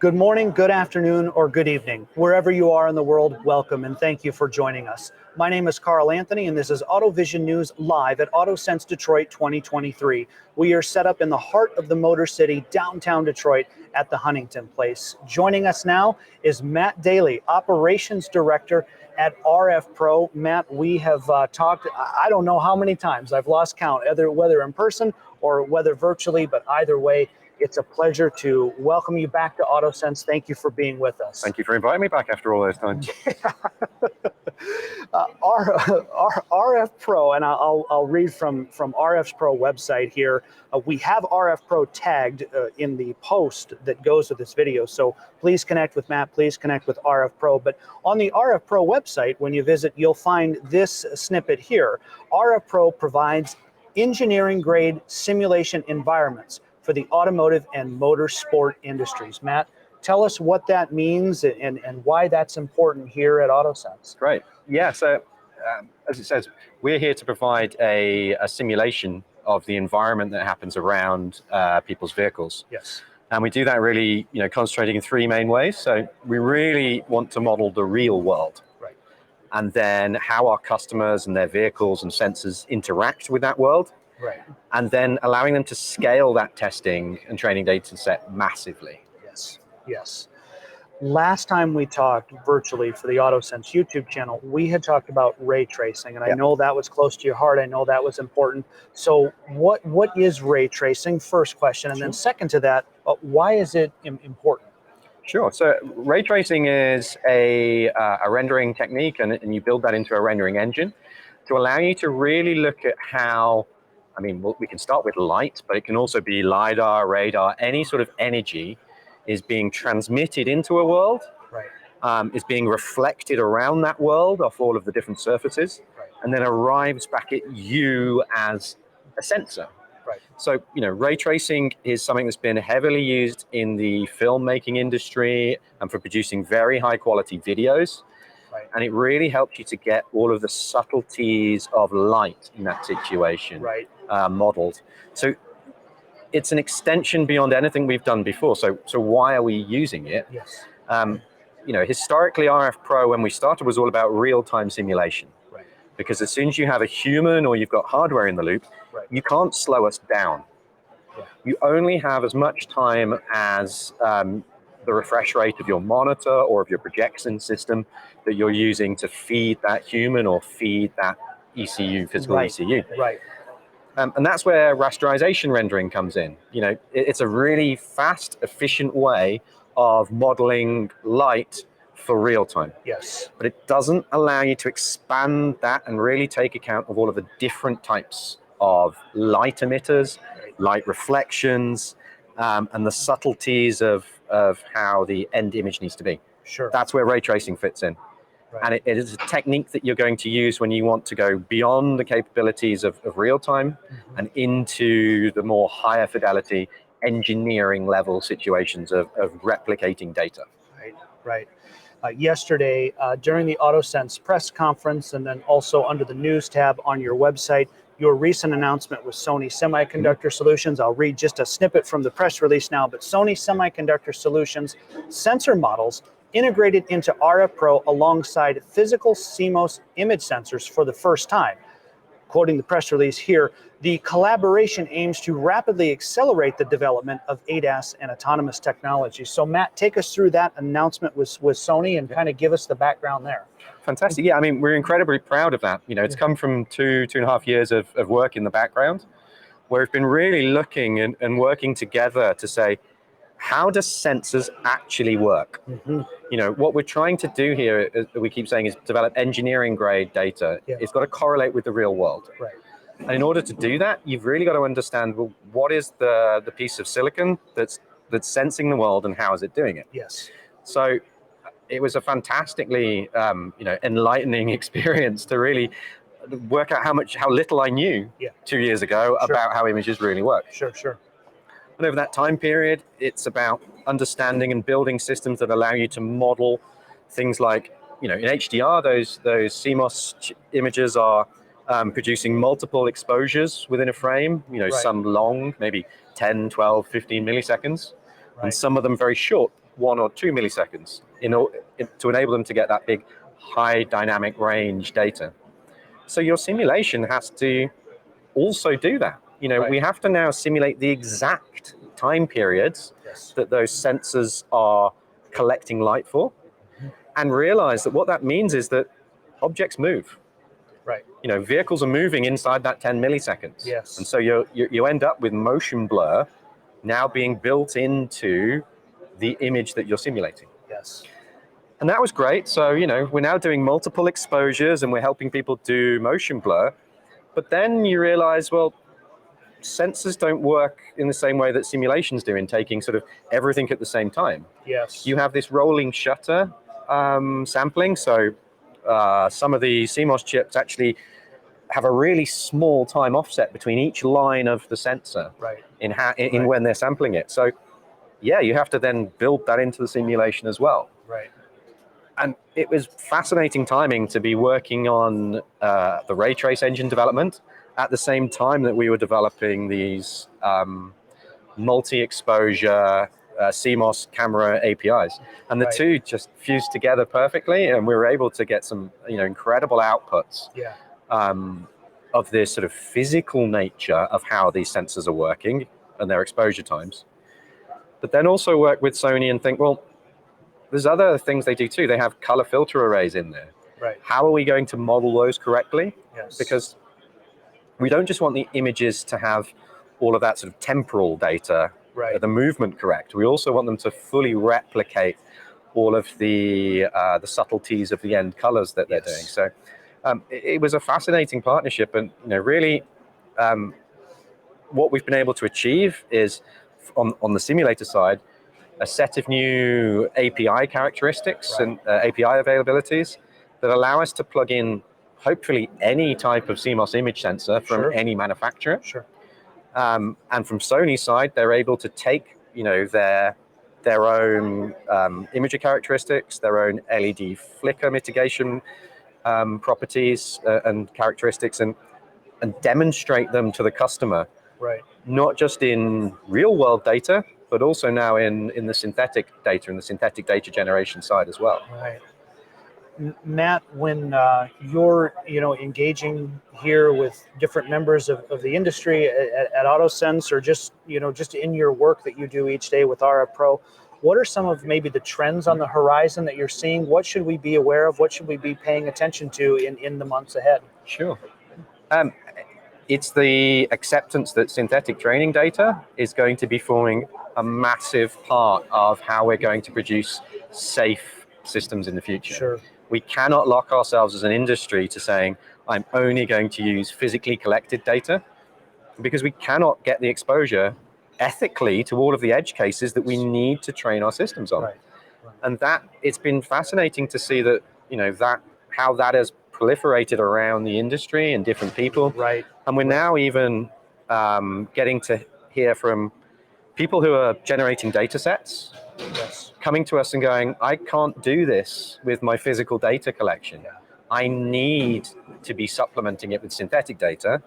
Good morning, good afternoon, or good evening. Wherever you are in the world, welcome and thank you for joining us. My name is Carl Anthony and this is AutoVision News live at AutoSens Detroit 2023. We are set up in the heart of the Motor City, downtown Detroit at the Huntington Place. Joining us now is Matt Daley, Operations Director at rFpro. Matt, we have talked, I don't know how many times, I've lost count, whether in person or whether virtually, but either way, it's a pleasure to welcome you back to AutoSens. Thank you for being with us. Thank you for inviting me back after all those times. rFpro, and I'll read from rFpro website here. We have rFpro tagged in the post that goes with this video, so please connect with Matt, please connect with rFpro. But on the rFpro website, when you visit, you'll find this snippet here. rFpro provides engineering-grade simulation environments for the automotive and motorsport industries. Matt, tell us what that means and why that's important here at AutoSens. Great. Yeah, so as it says, we're here to provide a simulation of the environment that happens around people's vehicles. Yes. And we do that really, concentrating in three main ways. So we really want to model the real world. Right. And then how our customers and their vehicles and sensors interact with that world. Right. And then allowing them to scale that testing and training data set massively. Yes, yes. Last time we talked virtually for the AutoSens YouTube channel, we had talked about ray tracing, and I know that was close to your heart. I know that was important. So what is ray tracing? First question, and then second to that, why is it important? Sure. So ray tracing is a rendering technique, and you build that into a rendering engine to allow you to really look at how, we can start with light, but it can also be LiDAR, radar, any sort of energy is being transmitted into a world, right. Is being reflected around that world off all of the different surfaces, right. and then arrives back at you as a sensor. Right. So, ray tracing is something that's been heavily used in the filmmaking industry and for producing very high quality videos. Right. And it really helps you to get all of the subtleties of light in that situation right. Modeled. So it's an extension beyond anything we've done before. So why are we using it? Yes. Historically, rFpro, when we started, was all about real-time simulation. Right. Because as soon as you have a human or you've got hardware in the loop, right. you can't slow us down. Yeah. You only have as much time as the refresh rate of your monitor or of your projection system that you're using to feed that human or feed that ECU, physical right. ECU. Right. And that's where rasterization rendering comes in. It's a really fast, efficient way of modeling light for real time. Yes. But it doesn't allow you to expand that and really take account of all of the different types of light emitters, light reflections, and the subtleties of how the end image needs to be. Sure. That's where ray tracing fits in. Right. And it is a technique that you're going to use when you want to go beyond the capabilities of real time and into the more higher fidelity engineering level situations of replicating data. Right, right. Yesterday, during the AutoSens press conference, and then also under the news tab on your website, your recent announcement with Sony Semiconductor Solutions. I'll read just a snippet from the press release now, but Sony Semiconductor Solutions sensor models integrated into rFpro alongside physical CMOS image sensors for the first time. Quoting the press release here, the collaboration aims to rapidly accelerate the development of ADAS and autonomous technology. So Matt, take us through that announcement with Sony and kind of give us the background there. Fantastic. Yeah, we're incredibly proud of that. It's come from two and a half years of work in the background, where we've been really looking and working together to say, how do sensors actually work? What we're trying to do here, we keep saying, is develop engineering grade data. Yeah. It's got to correlate with the real world. Right. And in order to do that, you've really got to understand, well, what is the piece of silicon that's sensing the world and how is it doing it? Yes. So it was a fantastically enlightening experience to really work out how little I knew 2 years ago about how images really work. Sure. And over that time period, it's about understanding and building systems that allow you to model things like, in HDR, those CMOS images are producing multiple exposures within a frame, some long, maybe 10, 12, 15 milliseconds. and some of them very short, 1 or 2 milliseconds, to enable them to get that big, high dynamic range data. So your simulation has to also do that. We have to now simulate the exact time periods that those sensors are collecting light for, and realize that what that means is that objects move. Right. Vehicles are moving inside that 10 milliseconds. Yes. And so you end up with motion blur now being built into the image that you're simulating. Yes. And that was great. So, we're now doing multiple exposures and we're helping people do motion blur. But then you realize, well, sensors don't work in the same way that simulations do in taking sort of everything at the same time. Yes. You have this rolling shutter sampling. So some of the CMOS chips actually have a really small time offset between each line of the sensor in when they're sampling it. So yeah, you have to then build that into the simulation as well. Right. And it was fascinating timing to be working on the ray trace engine development at the same time that we were developing these multi-exposure CMOS camera APIs. And the two just fused together perfectly, and we were able to get some incredible outputs of this sort of physical nature of how these sensors are working and their exposure times. But then also work with Sony and think, well, there's other things they do too. They have color filter arrays in there. Right. How are we going to model those correctly? Yes. Because we don't just want the images to have all of that sort of temporal data, the movement correct. We also want them to fully replicate all of the subtleties of the end colors that they're doing. So it was a fascinating partnership, and really what we've been able to achieve is on the simulator side, a set of new API characteristics and API availabilities that allow us to plug in hopefully any type of CMOS image sensor from any manufacturer. Sure. And from Sony's side, they're able to take their own imager characteristics, their own LED flicker mitigation properties and characteristics, and demonstrate them to the customer. Right. Not just in real world data, but also now in the synthetic data and the synthetic data generation side as well. Right. Matt, when you're engaging here with different members of the industry at AutoSens, or just in your work that you do each day with rFpro, what are some of maybe the trends on the horizon that you're seeing? What should we be aware of? What should we be paying attention to in the months ahead? Sure. It's the acceptance that synthetic training data is going to be forming a massive part of how we're going to produce safe systems in the future. Sure. We cannot lock ourselves as an industry to saying, I'm only going to use physically collected data, because we cannot get the exposure ethically to all of the edge cases that we need to train our systems on. Right. And that it's been fascinating to see that, how that has proliferated around the industry and different people. Right. And we're now even getting to hear from people who are generating data sets, coming to us and going, I can't do this with my physical data collection. Yeah. I need to be supplementing it with synthetic data.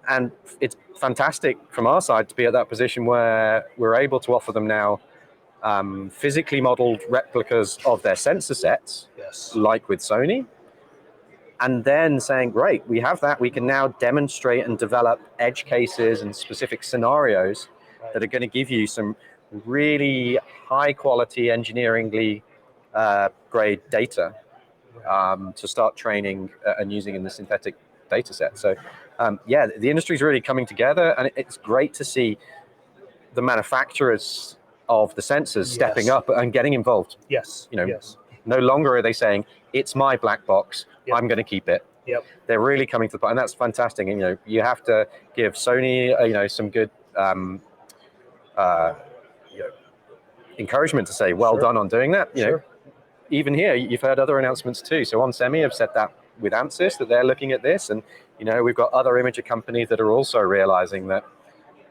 And it's fantastic from our side to be at that position where we're able to offer them now physically modeled replicas of their sensor sets, like with Sony. And then saying, great, we have that. We can now demonstrate and develop edge cases and specific scenarios that are going to give you some really high quality engineeringly grade data to start training and using in the synthetic data set. So the industry is really coming together, and it's great to see the manufacturers of the sensors stepping up and getting involved. No longer are they saying, it's my black box, I'm going to keep it. They're really coming to the point, and that's fantastic. And you have to give Sony some good encouragement to say, well done on doing that. Even here, you've heard other announcements too. So onsemi have said that with Ansys, that they're looking at this, and we've got other imager companies that are also realizing that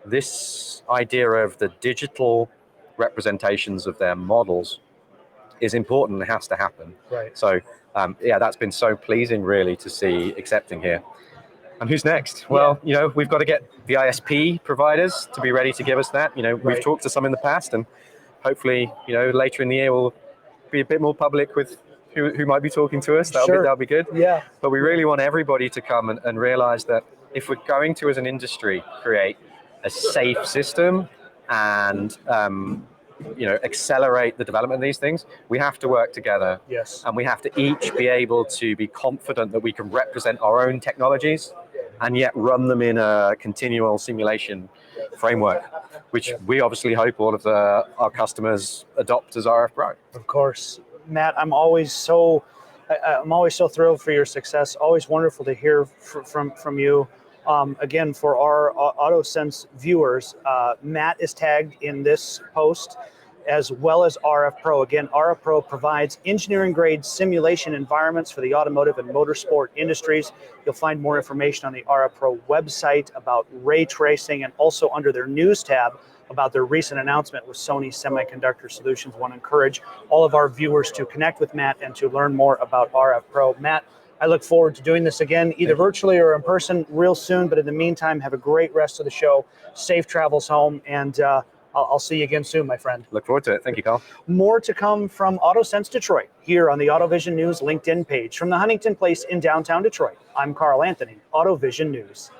this idea of the digital representations of their models is important and has to happen. Right. So that's been so pleasing really to see accepting here. And who's next? Well, we've got to get the ISP providers to be ready to give us that. We've talked to some in the past, and hopefully, later in the year we'll be a bit more public with who might be talking to us. That'll be good. Yeah. But we really want everybody to come and realize that if we're going to, as an industry, create a safe system and accelerate the development of these things, we have to work together. Yes. And we have to each be able to be confident that we can represent our own technologies and yet run them in a continual simulation framework, which we obviously hope all of our customers adopt as rFpro. Of course. Matt, I'm always so thrilled for your success. Always wonderful to hear from you. Again, for our AutoSens viewers, Matt is tagged in this post, as well as rFpro. Again, rFpro provides engineering-grade simulation environments for the automotive and motorsport industries. You'll find more information on the rFpro website about ray tracing, and also under their news tab about their recent announcement with Sony Semiconductor Solutions. I want to encourage all of our viewers to connect with Matt and to learn more about rFpro. Matt, I look forward to doing this again, either virtually or in person real soon. But in the meantime, have a great rest of the show. Safe travels home, and I'll see you again soon, my friend. Look forward to it. Thank you, Carl. More to come from AutoSens Detroit here on the AutoVision News LinkedIn page. From the Huntington Place in downtown Detroit, I'm Carl Anthony, AutoVision News.